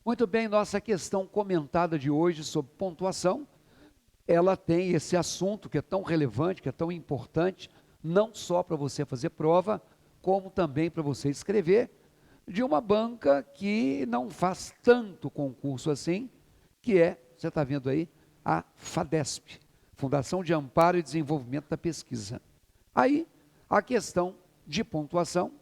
Muito bem, nossa questão comentada de hoje sobre pontuação, ela tem esse assunto que é tão relevante, que é tão importante, não só para você fazer prova, como também para você escrever, de uma banca que não faz tanto concurso assim, que é, você está vendo aí, a FADESP, Fundação de Amparo e Desenvolvimento da Pesquisa. Aí, a questão de pontuação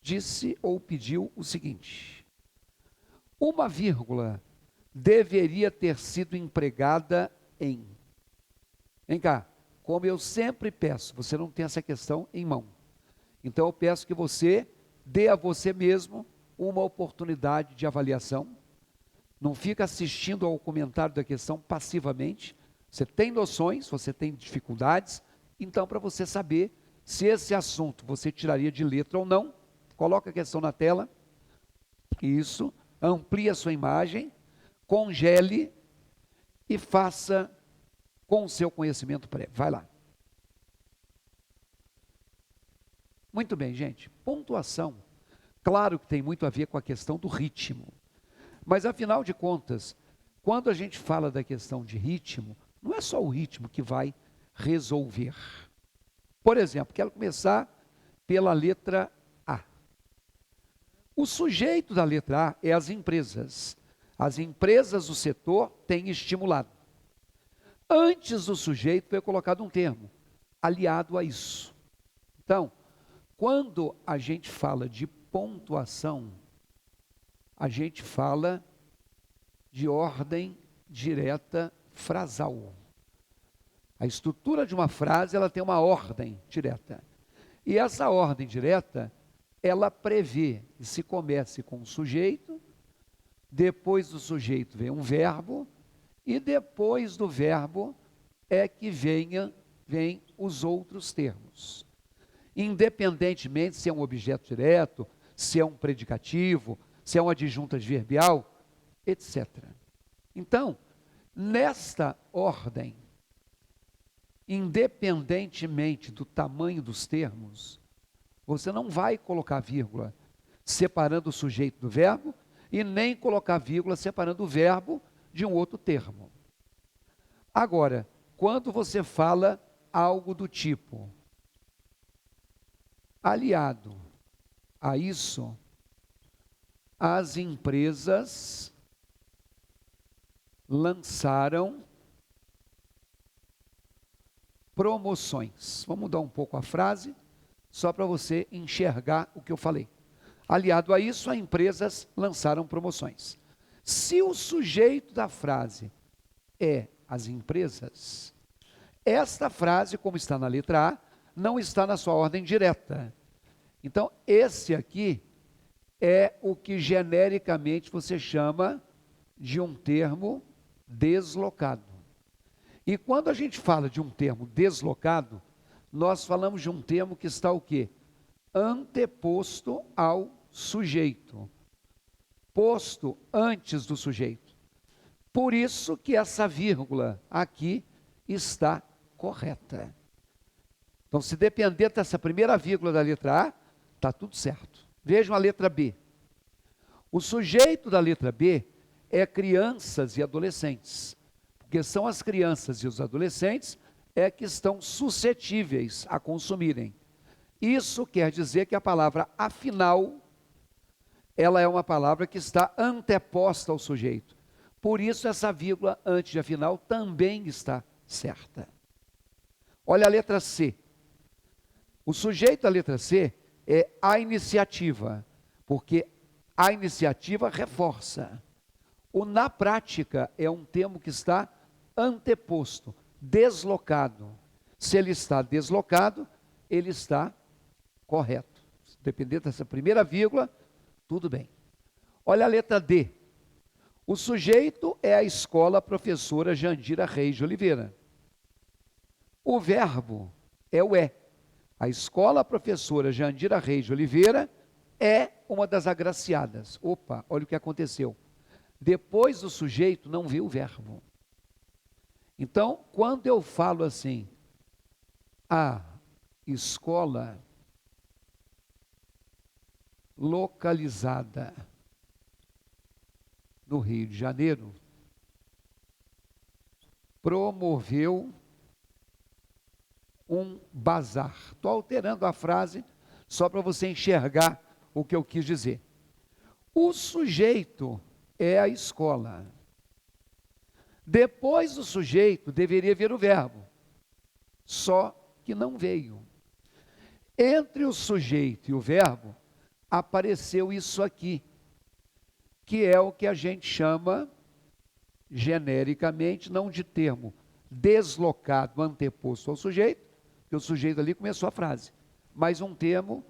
disse ou pediu o seguinte: uma vírgula deveria ter sido empregada em. Vem cá, como eu sempre peço, você não tem essa questão em mão. Então eu peço que você dê a você mesmo uma oportunidade de avaliação. Não fica assistindo ao comentário da questão passivamente. Você tem noções, você tem dificuldades, então para você saber se esse assunto você tiraria de letra ou não, coloca a questão na tela. Isso. Amplie a sua imagem, congele e faça com o seu conhecimento prévio. Vai lá. Muito bem, gente. Pontuação, claro que tem muito a ver com a questão do ritmo. Mas, afinal de contas, quando a gente fala da questão de ritmo, não é só o ritmo que vai resolver. Por exemplo, quero começar pela letra A. O sujeito da letra A é as empresas. As empresas do setor têm estimulado. Antes do sujeito foi colocado um termo, aliado a isso. Então, quando a gente fala de pontuação, a gente fala de ordem direta frasal. A estrutura de uma frase, ela tem uma ordem direta. E essa ordem direta, ela prevê que se comece com o sujeito, depois do sujeito vem um verbo, e depois do verbo é que vem os outros termos. Independentemente se é um objeto direto, se é um predicativo, se é uma adjunta adverbial, etc. Então, nesta ordem, independentemente do tamanho dos termos, você não vai colocar vírgula separando o sujeito do verbo e nem colocar vírgula separando o verbo de um outro termo. Agora, quando você fala algo do tipo, aliado a isso, as empresas lançaram promoções. Vamos mudar um pouco a frase, só para você enxergar o que eu falei. Aliado a isso, as empresas lançaram promoções. Se o sujeito da frase é as empresas, esta frase, como está na letra A, não está na sua ordem direta. Então, esse aqui é o que genericamente você chama de um termo deslocado. E quando a gente fala de um termo deslocado, nós falamos de um termo que está o quê? Anteposto ao sujeito. Posto antes do sujeito. Por isso que essa vírgula aqui está correta. Então, se depender dessa primeira vírgula da letra A, está tudo certo. Vejam a letra B. O sujeito da letra B é crianças e adolescentes, porque são as crianças e os adolescentes que estão suscetíveis a consumirem. Isso quer dizer que a palavra afinal, ela é uma palavra que está anteposta ao sujeito. Por isso essa vírgula antes de afinal também está certa. Olha a letra C. O sujeito da letra C é a iniciativa, porque a iniciativa reforça. O na prática é um termo que está anteposto, deslocado. Se ele está deslocado, ele está correto. Dependendo dessa primeira vírgula, tudo bem. Olha a letra D. O sujeito é a escola professora Jandira Reis de Oliveira. O verbo é o é. A escola professora Jandira Reis de Oliveira é uma das agraciadas. Opa, olha o que aconteceu. Depois do sujeito não vê o verbo. Então, quando eu falo assim, a escola localizada no Rio de Janeiro, promoveu um bazar. Estou alterando a frase só para você enxergar o que eu quis dizer. O sujeito é a escola. Depois do sujeito deveria vir o verbo, só que não veio. Entre o sujeito e o verbo apareceu isso aqui, que é o que a gente chama genericamente, não de termo deslocado, anteposto ao sujeito, porque o sujeito ali começou a frase, mas um termo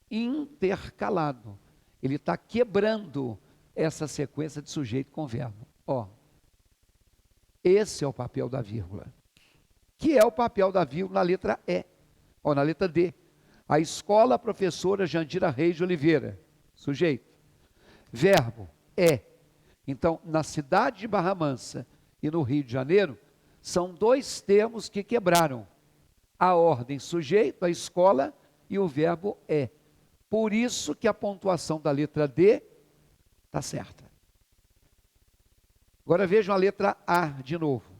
intercalado. Ele está quebrando essa sequência de sujeito com verbo. Ó, esse é o papel da vírgula, que é o papel da vírgula na letra E, ou na letra D. A escola professora Jandira Reis de Oliveira, sujeito. Verbo, é. Então, na cidade de Barra Mansa e no Rio de Janeiro, são dois termos que quebraram a ordem sujeito, a escola, e o verbo é. Por isso que a pontuação da letra D está certa. Agora vejam a letra A de novo.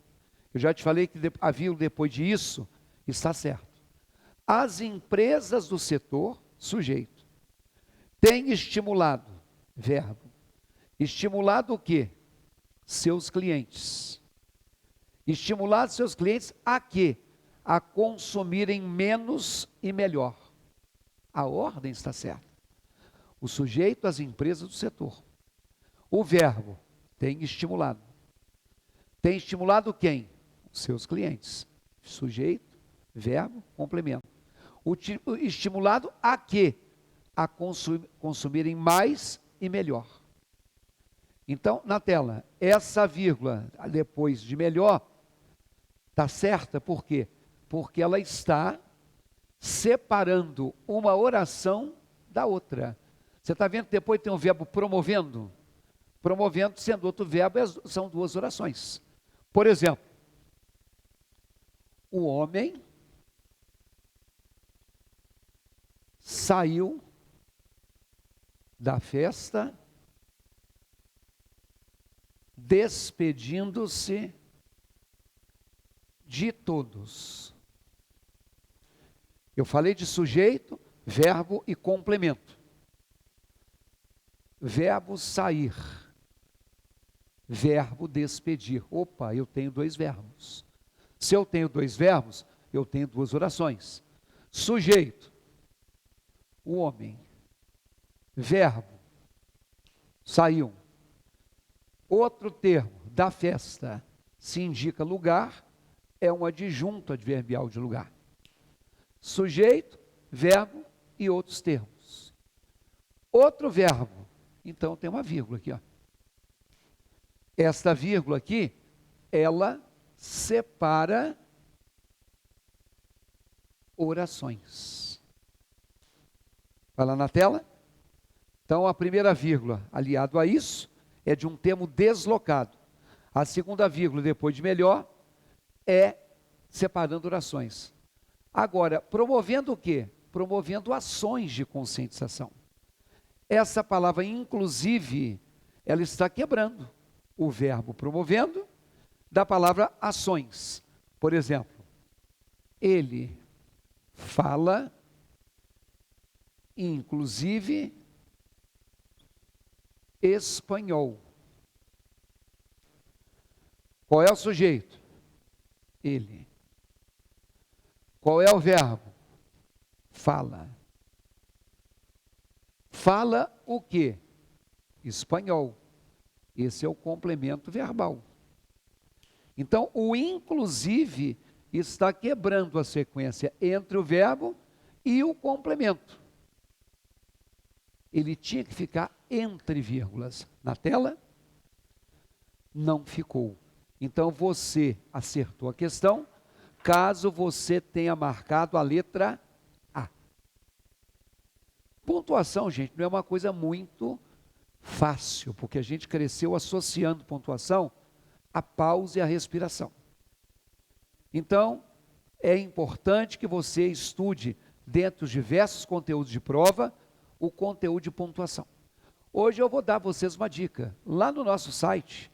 Eu já te falei que a vírgula depois de isso está certo. As empresas do setor, sujeito, têm estimulado, verbo. Estimulado o quê? Seus clientes. Estimulado seus clientes a quê? A consumirem menos e melhor. A ordem está certa. O sujeito, as empresas do setor. O verbo tem estimulado. Tem estimulado quem? Seus clientes. Sujeito, verbo, complemento. O estimulado a quê? A consumirem mais e melhor. Então, na tela, essa vírgula depois de melhor está certa, por quê? Porque ela está separando uma oração da outra. Você está vendo que depois tem um verbo promovendo? Promovendo, sendo outro verbo, são duas orações. Por exemplo, o homem saiu da festa despedindo-se de todos. Eu falei de sujeito, verbo e complemento. Verbo sair, verbo despedir. Opa, eu tenho dois verbos. Se eu tenho dois verbos, eu tenho duas orações. Sujeito, o homem. Verbo, saiu. Outro termo, da festa, se indica lugar, é um adjunto adverbial de lugar. Sujeito, verbo e outros termos. Outro verbo, então tem uma vírgula aqui, ó. Esta vírgula aqui, ela separa orações. Vai lá na tela. Então, a primeira vírgula, aliado a isso, é de um termo deslocado. A segunda vírgula, depois de melhor, é separando orações. Agora, promovendo o quê? Promovendo ações de conscientização. Essa palavra, inclusive, ela está quebrando o verbo promovendo da palavra ações. Por exemplo, ele fala, inclusive, espanhol. Qual é o sujeito? Ele. Qual é o verbo? Fala. Fala o quê? Espanhol. Esse é o complemento verbal. Então, o inclusive está quebrando a sequência entre o verbo e o complemento. Ele tinha que ficar entre vírgulas. Na tela, não ficou. Então, você acertou a questão, caso você tenha marcado a letra A. Pontuação, gente, não é uma coisa muito fácil, porque a gente cresceu associando pontuação à pausa e à respiração. Então, é importante que você estude, dentro dos diversos conteúdos de prova, o conteúdo de pontuação. Hoje eu vou dar a vocês uma dica. Lá no nosso site,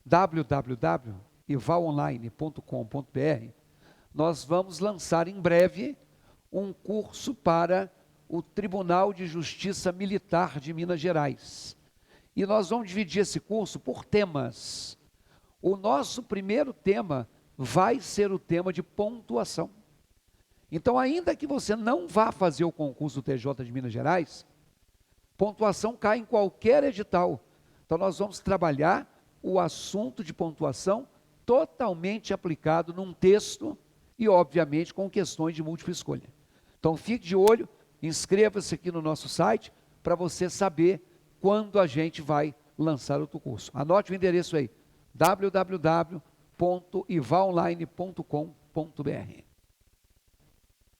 www.ivalonline.com.br, nós vamos lançar em breve um curso para o Tribunal de Justiça Militar de Minas Gerais. E nós vamos dividir esse curso por temas. O nosso primeiro tema vai ser o tema de pontuação. Então, ainda que você não vá fazer o concurso do TJ de Minas Gerais, pontuação cai em qualquer edital. Então, nós vamos trabalhar o assunto de pontuação totalmente aplicado num texto e, obviamente, com questões de múltipla escolha. Então, fique de olho, inscreva-se aqui no nosso site para você saber quando a gente vai lançar outro curso. Anote o endereço aí, www.ivalonline.com.br.